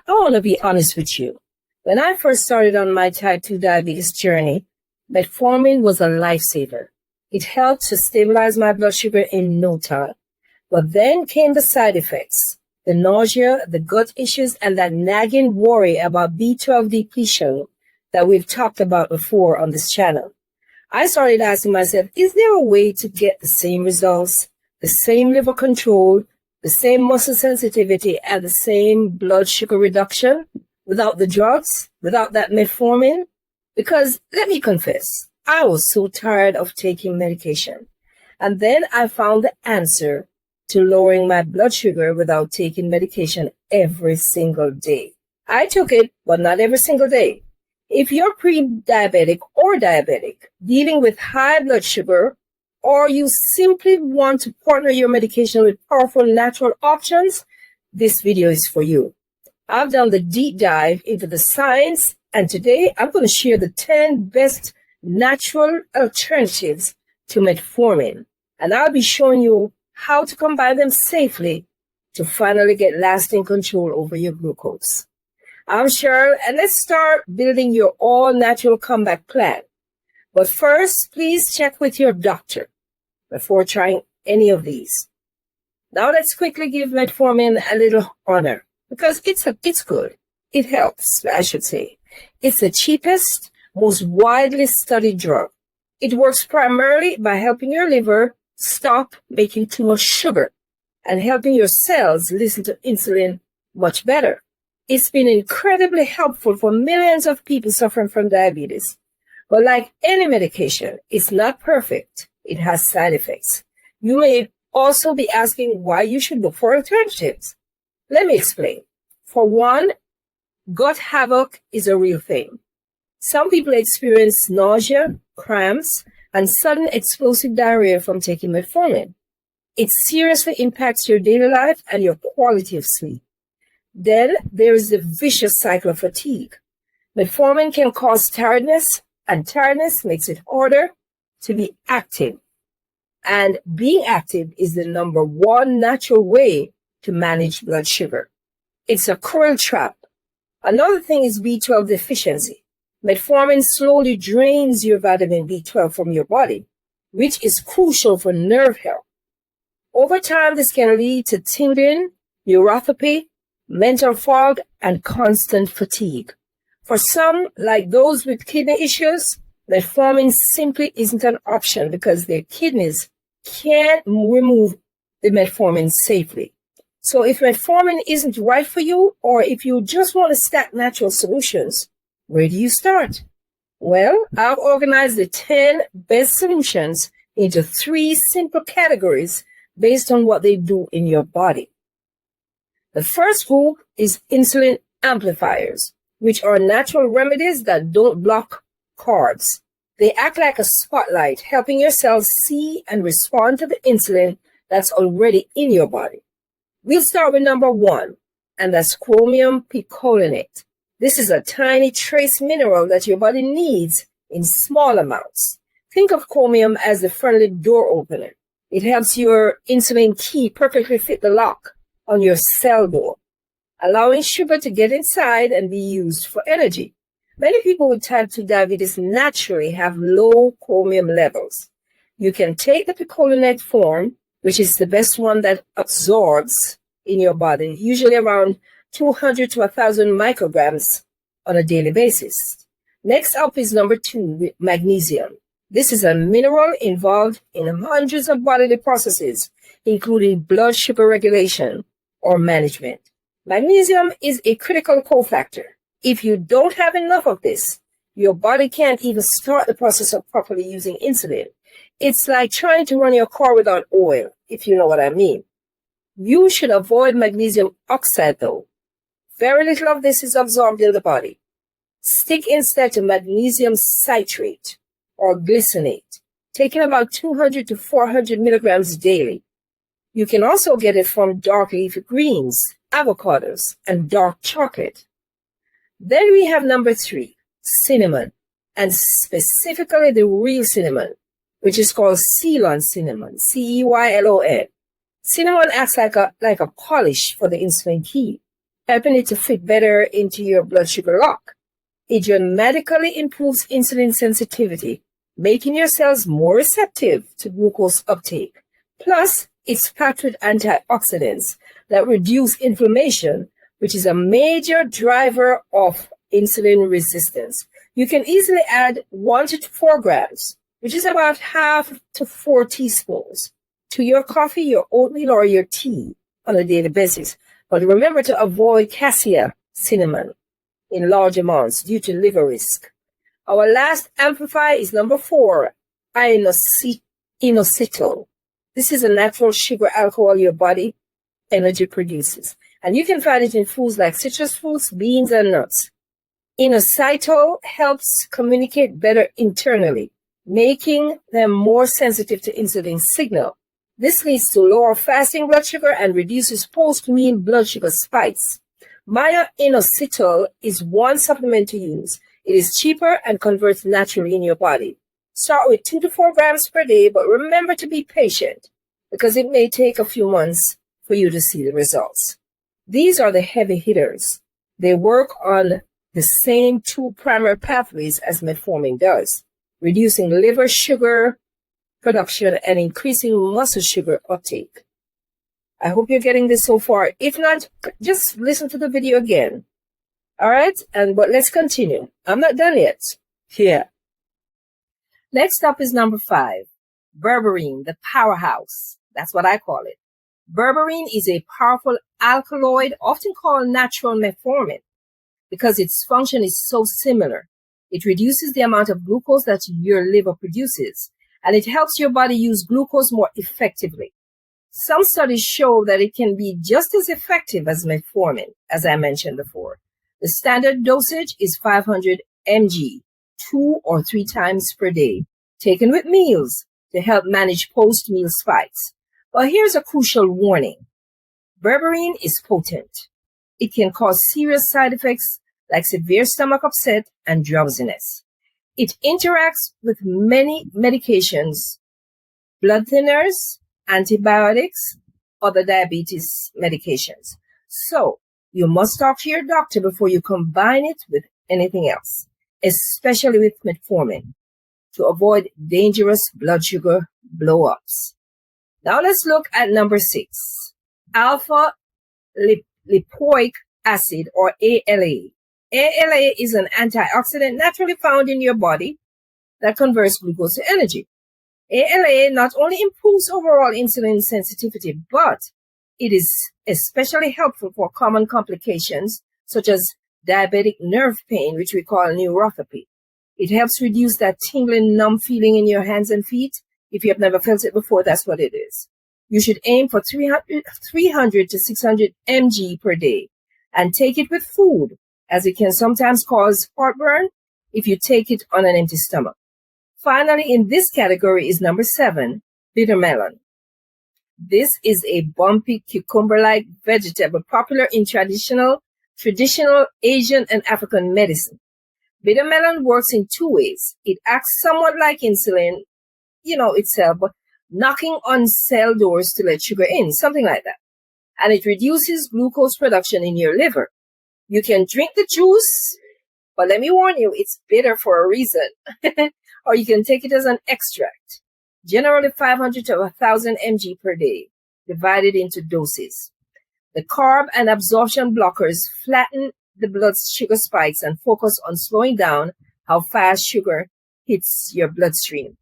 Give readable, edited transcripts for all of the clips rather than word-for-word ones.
I want to be honest with you. When I first started on my type 2 diabetes journey, metformin was a lifesaver. It helped to stabilize my blood sugar in no time. But then came the side effects, the nausea, the gut issues, and that nagging worry about B12 depletion that we've talked about before on this channel. I started asking myself, is there a way to get the same results, the same liver control, the same muscle sensitivity, and the same blood sugar reduction without the drugs, without that metformin? Because let me confess, I was so tired of taking medication. And then I found the answer to lowering my blood sugar without taking medication every single day. I took it, but not every single day. If you're pre-diabetic or diabetic, dealing with high blood sugar, or you simply want to partner your medication with powerful natural options, this video is for you. I've done the deep dive into the science, and today I'm going to share the 10 best natural alternatives to metformin. And I'll be showing you how to combine them safely to finally get lasting control over your glucose. I'm Cheryl, and let's start building your all-natural comeback plan. But first, please check with your doctor before trying any of these. Now let's quickly give metformin a little honor, because it's good. It helps, I should say. It's the cheapest, most widely studied drug. It works primarily by helping your liver stop making too much sugar and helping your cells listen to insulin much better. It's been incredibly helpful for millions of people suffering from diabetes. But like any medication, it's not perfect. It has side effects. You may also be asking why you should look for alternatives. Let me explain. For one, gut havoc is a real thing. Some people experience nausea, cramps, and sudden explosive diarrhea from taking metformin. It seriously impacts your daily life and your quality of sleep. Then there is the vicious cycle of fatigue. Metformin can cause tiredness, and tiredness makes it harder to be active. And being active is the number one natural way to manage blood sugar. It's a cruel trap. Another thing is B12 deficiency. Metformin slowly drains your vitamin B12 from your body, which is crucial for nerve health. Over time, this can lead to tingling, neuropathy, mental fog, and constant fatigue. For some, like those with kidney issues, metformin simply isn't an option because their kidneys can't remove the metformin safely. So if metformin isn't right for you, or if you just want to stack natural solutions, where do you start? Well, I've organized the 10 best solutions into 3 simple categories based on what they do in your body. The first group is insulin amplifiers, which are natural remedies that don't block carbs. They act like a spotlight, helping your cells see and respond to the insulin that's already in your body. We'll start with number 1, and that's chromium picolinate. This is a tiny trace mineral that your body needs in small amounts. Think of chromium as the friendly door opener. It helps your insulin key perfectly fit the lock on your cell door, allowing sugar to get inside and be used for energy. Many people with type 2 diabetes naturally have low chromium levels. You can take the picolinate form, which is the best one that absorbs in your body, usually around 200 to 1,000 micrograms on a daily basis. Next up is number 2, magnesium. This is a mineral involved in hundreds of bodily processes, including blood sugar regulation or management. Magnesium is a critical cofactor. If you don't have enough of this, your body can't even start the process of properly using insulin. It's like trying to run your car without oil, if you know what I mean. You should avoid magnesium oxide though. Very little of this is absorbed in the body. Stick instead to magnesium citrate or glycinate, taking about 200 to 400 milligrams daily. You can also get it from dark leafy greens, avocados, and dark chocolate. Then we have number 3, cinnamon, and specifically the real cinnamon, which is called Ceylon cinnamon, Ceylon. Cinnamon acts like a polish for the insulin key. helping it to fit better into your blood sugar lock. It dramatically improves insulin sensitivity, making your cells more receptive to glucose uptake. Plus, it's packed with antioxidants that reduce inflammation, which is a major driver of insulin resistance. You can easily add 1 to 4 grams, which is about half to 4 teaspoons, to your coffee, your oatmeal, or your tea on a daily basis. But remember to avoid cassia cinnamon in large amounts due to liver risk. Our last amplifier is number 4, Inositol. This is a natural sugar alcohol your body energy produces. And you can find it in foods like citrus fruits, beans, and nuts. Inositol helps communicate better internally, making them more sensitive to insulin signal. This leads to lower fasting blood sugar and reduces post-meal blood sugar spikes. Inositol is one supplement to use. It is cheaper and converts naturally in your body. Start with 2 to 4 grams per day, but remember to be patient because it may take a few months for you to see the results. These are the heavy hitters. They work on the same 2 primary pathways as metformin does, reducing liver sugar production and increasing muscle sugar uptake. I hope you're getting this so far. If not, just listen to the video again. All right, but let's continue. I'm not done yet. Yeah. Next up is number 5, Berberine, the powerhouse. That's what I call it. Berberine is a powerful alkaloid, often called natural metformin, because its function is so similar. It reduces the amount of glucose that your liver produces, and it helps your body use glucose more effectively. Some studies show that it can be just as effective as metformin, as I mentioned before. The standard dosage is 500 mg, 2 or 3 times per day, taken with meals to help manage post-meal spikes. But here's a crucial warning. Berberine is potent. It can cause serious side effects like severe stomach upset and drowsiness. It interacts with many medications, blood thinners, antibiotics, other diabetes medications. So you must talk to your doctor before you combine it with anything else, especially with metformin, to avoid dangerous blood sugar blow-ups. Now let's look at number 6, alpha lipoic acid, or ALA. ALA is an antioxidant naturally found in your body that converts glucose to energy. ALA not only improves overall insulin sensitivity, but it is especially helpful for common complications such as diabetic nerve pain, which we call neuropathy. It helps reduce that tingling, numb feeling in your hands and feet. If you have never felt it before, that's what it is. You should aim for 300 to 600 mg per day and take it with food, as it can sometimes cause heartburn if you take it on an empty stomach. Finally, in this category is number 7, bitter melon. This is a bumpy cucumber-like vegetable popular in traditional Asian and African medicine. Bitter melon works in 2 ways. It acts somewhat like insulin, itself, but knocking on cell doors to let sugar in, something like that. And it reduces glucose production in your liver. You can drink the juice, but let me warn you, it's bitter for a reason. Or you can take it as an extract, generally 500 to 1,000 mg per day, divided into doses. The carb and absorption blockers flatten the blood sugar spikes and focus on slowing down how fast sugar hits your bloodstream,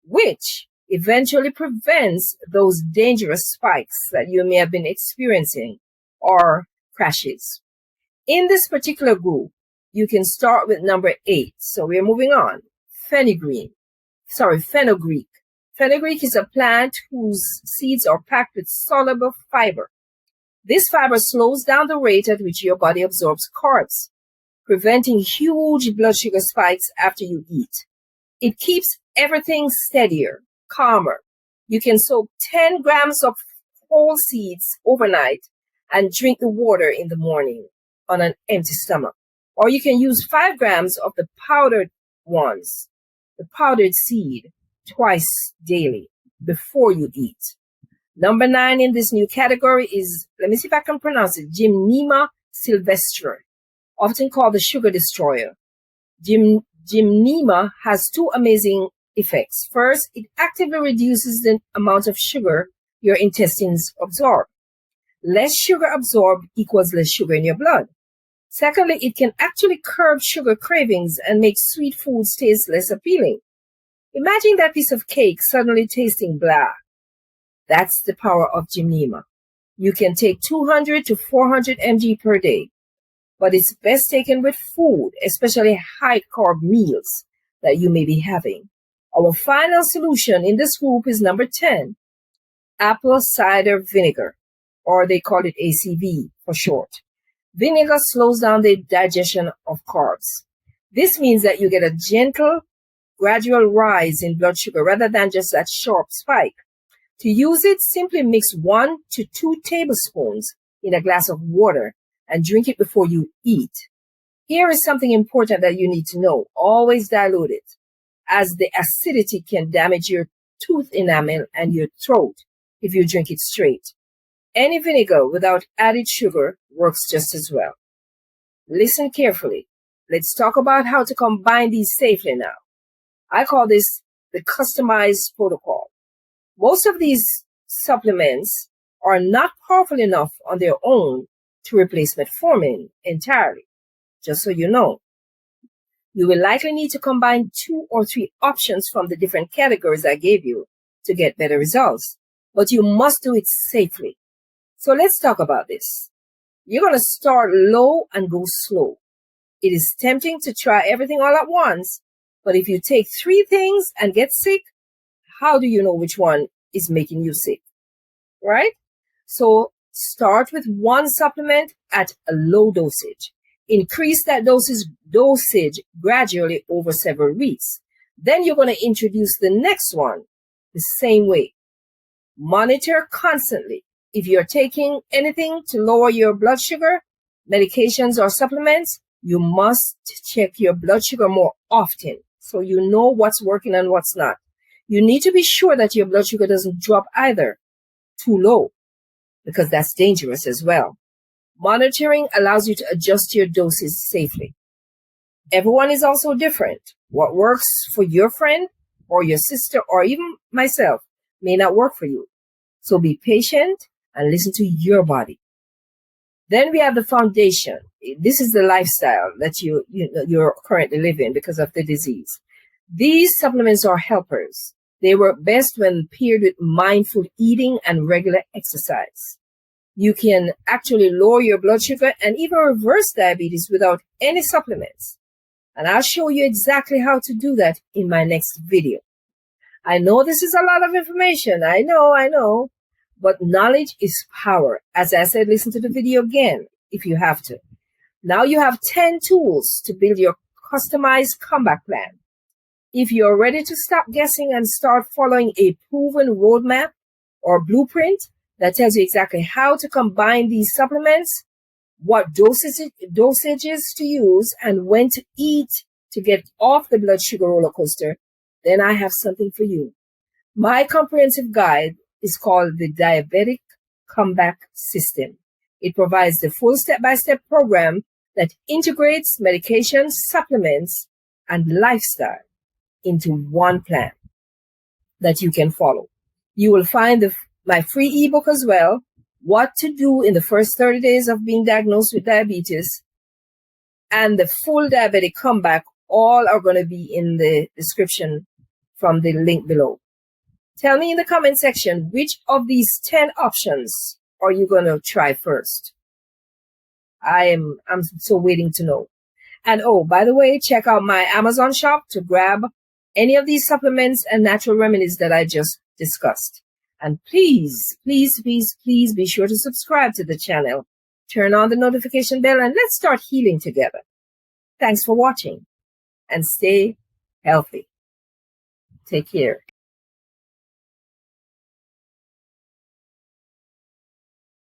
which eventually prevents those dangerous spikes that you may have been experiencing or crashes. In this particular group, you can start with number 8. So we're moving on. Fenugreek. Fenugreek is a plant whose seeds are packed with soluble fiber. This fiber slows down the rate at which your body absorbs carbs, preventing huge blood sugar spikes after you eat. It keeps everything steadier, calmer. You can soak 10 grams of whole seeds overnight and drink the water in the morning on an empty stomach. Or you can use 5 grams of the powdered ones, the powdered seed, twice daily before you eat. Number 9 in this new category is, let me see if I can pronounce it, Gymnema sylvestre, often called the sugar destroyer. Gymnema has two amazing effects. First, it actively reduces the amount of sugar your intestines absorb. Less sugar absorbed equals less sugar in your blood. Secondly, it can actually curb sugar cravings and make sweet foods taste less appealing. Imagine that piece of cake suddenly tasting blah. That's the power of Gymnema. You can take 200 to 400 mg per day, but it's best taken with food, especially high-carb meals that you may be having. Our final solution in this group is number 10, apple cider vinegar, or they call it ACV for short. Vinegar slows down the digestion of carbs. This means that you get a gentle, gradual rise in blood sugar rather than just that sharp spike. To use it, simply mix 1 to 2 tablespoons in a glass of water and drink it before you eat. Here is something important that you need to know. Always dilute it, as the acidity can damage your tooth enamel and your throat if you drink it straight. Any vinegar without added sugar works just as well. Listen carefully. Let's talk about how to combine these safely now. I call this the customized protocol. Most of these supplements are not powerful enough on their own to replace metformin entirely, just so you know. You will likely need to combine 2 or 3 options from the different categories I gave you to get better results, but you must do it safely. So let's talk about this. You're going to start low and go slow. It is tempting to try everything all at once, but if you take 3 things and get sick, how do you know which one is making you sick, right? So start with 1 supplement at a low dosage. Increase that dosage gradually over several weeks. Then you're going to introduce the next one the same way. Monitor constantly. If you're taking anything to lower your blood sugar, medications or supplements, you must check your blood sugar more often so you know what's working and what's not. You need to be sure that your blood sugar doesn't drop either too low, because that's dangerous as well. Monitoring allows you to adjust your doses safely. Everyone is also different. What works for your friend or your sister or even myself may not work for you. So be patient and listen to your body. Then we have the foundation. This is the lifestyle that you're currently living because of the disease. These supplements are helpers. They work best when paired with mindful eating and regular exercise. You can actually lower your blood sugar and even reverse diabetes without any supplements. And I'll show you exactly how to do that in my next video. I know this is a lot of information. I know. But knowledge is power. As I said, listen to the video again if you have to. Now you have 10 tools to build your customized comeback plan. If you're ready to stop guessing and start following a proven roadmap or blueprint that tells you exactly how to combine these supplements, what dosages to use, and when to eat to get off the blood sugar roller coaster, then I have something for you. My comprehensive guide is called the Diabetic Comeback System. It provides the full step-by-step program that integrates medications, supplements, and lifestyle into one plan that you can follow. You will find my free ebook as well, What to Do in the First 30 Days of Being Diagnosed with Diabetes, and the full diabetic comeback. All are going to be in the description from the link below. Tell me in the comment section, which of these 10 options are you going to try first? I'm so waiting to know. And oh, by the way, check out my Amazon shop to grab any of these supplements and natural remedies that I just discussed. And please be sure to subscribe to the channel. Turn on the notification bell and let's start healing together. Thanks for watching and stay healthy. Take care.